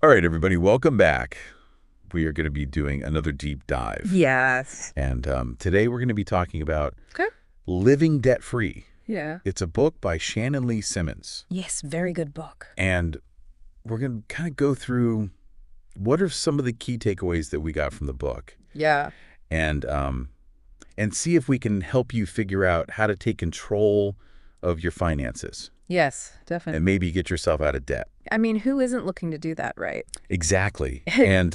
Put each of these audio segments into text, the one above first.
All right, everybody, welcome back. We are going to be doing another deep dive. Yes. And today we're going to be talking about Okay. Living Debt-Free. Yeah. It's a book by Shannon Lee Simmons. Yes, very good book. And we're going to kind of go through what are some of the key takeaways that we got from the book. Yeah. And see if we can help you figure out how to take control of your finances. Yes, definitely. And maybe get yourself out of debt. I mean, who isn't looking to do that, right? Exactly. And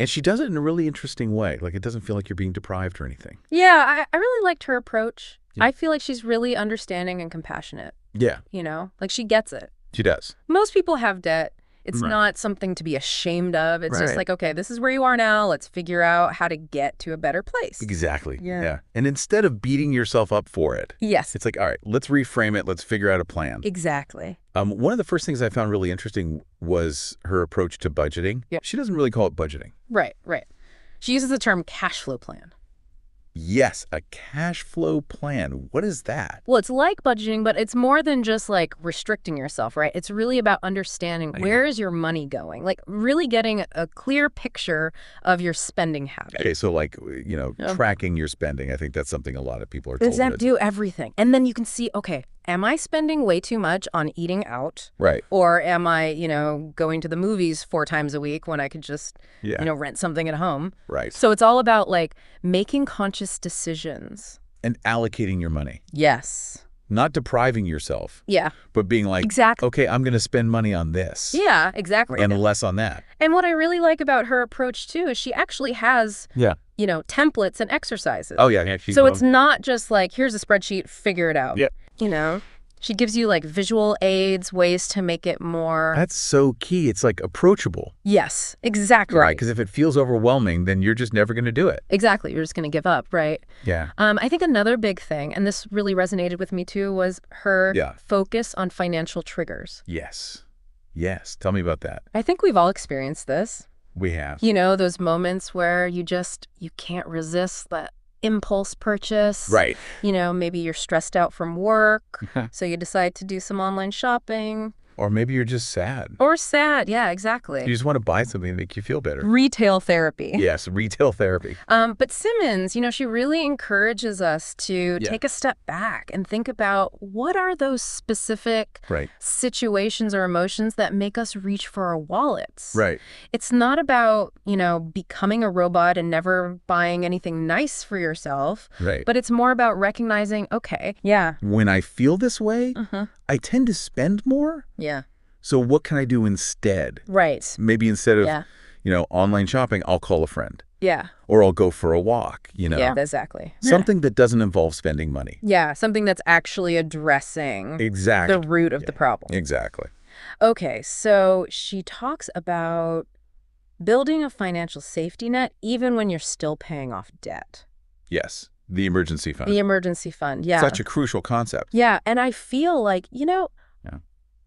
she does it in a really interesting way. Like, it doesn't feel like you're being deprived or anything. Yeah, I really liked her approach. Yeah. I feel like she's really understanding and compassionate. Yeah. You know, like she gets it. She does. Most people have debt. It's Right. not something to be ashamed of. It's just Right. like, okay, this is where you are now. Let's figure out how to get to a better place. Exactly. Yeah. And instead of beating yourself up for it, Yes. it's like, all right, let's reframe it. Let's figure out a plan. Exactly. One of the first things I found really interesting was her approach to budgeting. Yeah. She doesn't really call it budgeting. Right. She uses the term cash flow plan. Yes, a cash flow plan. What is that? Well, it's like budgeting, but it's more than just like restricting yourself, right? It's really about understanding where is your money going, like really getting a clear picture of your spending habits. Okay, so like, tracking your spending. I think that's something a lot of people are told. Does that do everything? And then you can see, okay, am I spending way too much on eating out? Right. Or am I, going to the movies 4 times a week when I could just, rent something at home? Right. So it's all about like making conscious decisions. And allocating your money. Yes. Not depriving yourself. Yeah. But being like, Exactly. okay, I'm going to spend money on this. Yeah, exactly. And less on that. And what I really like about her approach, too, is she actually has, templates and exercises. Oh, yeah. So it's not just like, here's a spreadsheet, figure it out. Yeah. She gives you like visual aids, ways to make it more. That's so key. It's like approachable. Yes, exactly. Right. Because if it feels overwhelming, then you're just never going to do it. Exactly. You're just going to give up, right? Yeah. I think another big thing, and this really resonated with me, too, was her focus on financial triggers. Yes. Tell me about that. I think we've all experienced this. We have. Those moments where you can't resist that impulse purchase. Right. Maybe you're stressed out from work, so you decide to do some online shopping. Or maybe you're just sad. Or sad, yeah, exactly. You just want to buy something to make you feel better. Retail therapy. Yes, retail therapy. But Simmons, she really encourages us to take a step back and think about what are those specific situations or emotions that make us reach for our wallets. Right. It's not about, becoming a robot and never buying anything nice for yourself. Right. But it's more about recognizing, okay, when I feel this way, I tend to spend more. Yeah. So what can I do instead? Right. Maybe instead of, online shopping, I'll call a friend. Yeah. Or I'll go for a walk, Yeah, exactly. Something that doesn't involve spending money. Yeah, something that's actually addressing Exactly. the root of the problem. Exactly. Okay, so she talks about building a financial safety net even when you're still paying off debt. Yes. The emergency fund. The emergency fund, yeah. Such a crucial concept. Yeah, and I feel like,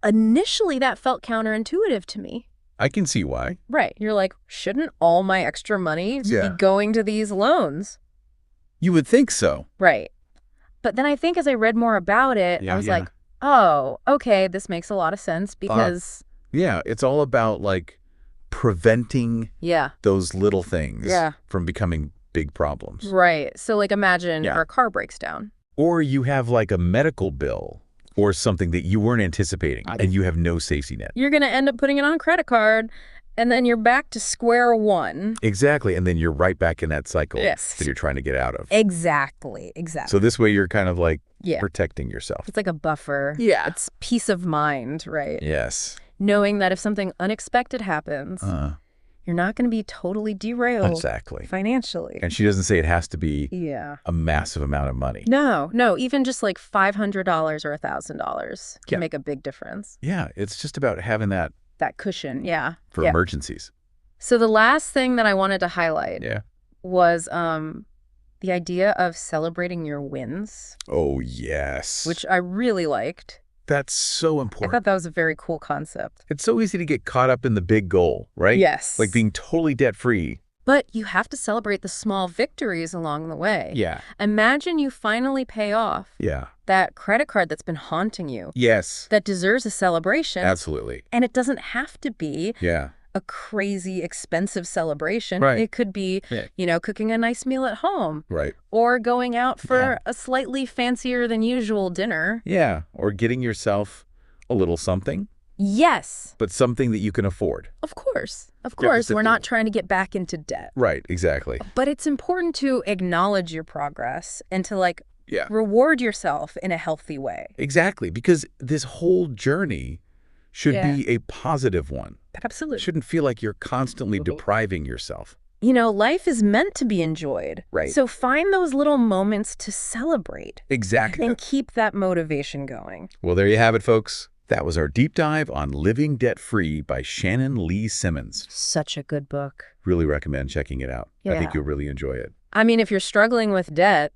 initially that felt counterintuitive to me. I can see why. Right. You're like, shouldn't all my extra money be going to these loans? You would think so. Right. But then I think as I read more about it, I was like, oh, okay, this makes a lot of sense because... it's all about like preventing those little things from becoming big problems. Right. So like imagine our car breaks down. Or you have like a medical bill or something that you weren't anticipating and you have no safety net. You're going to end up putting it on a credit card and then you're back to square one. Exactly. And then you're right back in that cycle Yes. that you're trying to get out of. Exactly. So this way you're kind of like protecting yourself. It's like a buffer. Yeah. It's peace of mind, right? Yes. Knowing that if something unexpected happens, you're not going to be totally derailed financially. And she doesn't say it has to be a massive amount of money. No, even just like $500 or $1,000 can make a big difference. Yeah, it's just about having that cushion, for emergencies. So the last thing that I wanted to highlight was the idea of celebrating your wins. Oh, yes. Which I really liked. That's so I important. thought that was a very cool concept. It's so easy to get caught up in the big goal, right? Yes. Like being totally debt-free. But you have to celebrate the small victories along the way. Yeah. Imagine you finally pay off that credit card that's been haunting you. Yes. That deserves a celebration. Absolutely. And it doesn't have to be a crazy expensive celebration. Right. It could be, cooking a nice meal at home. Right. Or going out for a slightly fancier than usual dinner. Yeah. Or getting yourself a little something. Yes. But something that you can afford. Of course. Of course. We're not trying to get back into debt. Right. Exactly. But it's important to acknowledge your progress and to reward yourself in a healthy way. Exactly. Because this whole journey should be a positive one. Absolutely. It shouldn't feel like you're constantly depriving yourself. Life is meant to be enjoyed. Right. So find those little moments to celebrate. Exactly. And keep that motivation going. Well, there you have it, folks. That was our deep dive on Living Debt-Free by Shannon Lee Simmons. Such a good book. Really recommend checking it out. I think you'll really enjoy it. I mean, if you're struggling with debt,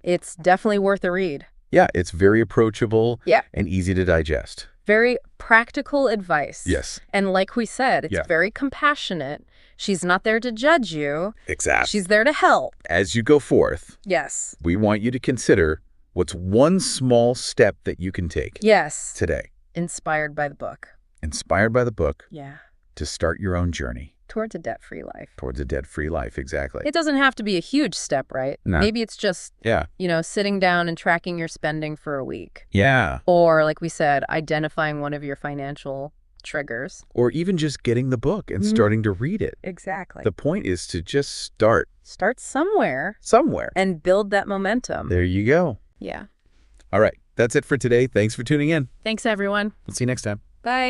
it's definitely worth a read. Yeah, it's very approachable and easy to digest. Very practical advice. Yes. And like we said, it's very compassionate. She's not there to judge you. Exactly. She's there to help. As you go forth, we want you to consider what's one small step that you can take today. Inspired by the book. Inspired by the book. Yeah. To start your own journey. Towards a debt-free life. Towards a debt-free life, exactly. It doesn't have to be a huge step, right? No. Maybe it's just, sitting down and tracking your spending for a week. Yeah. Or, like we said, identifying one of your financial triggers. Or even just getting the book and starting to read it. Exactly. The point is to just start. Start somewhere. Somewhere. And build that momentum. There you go. Yeah. All right. That's it for today. Thanks for tuning in. Thanks, everyone. We'll see you next time. Bye.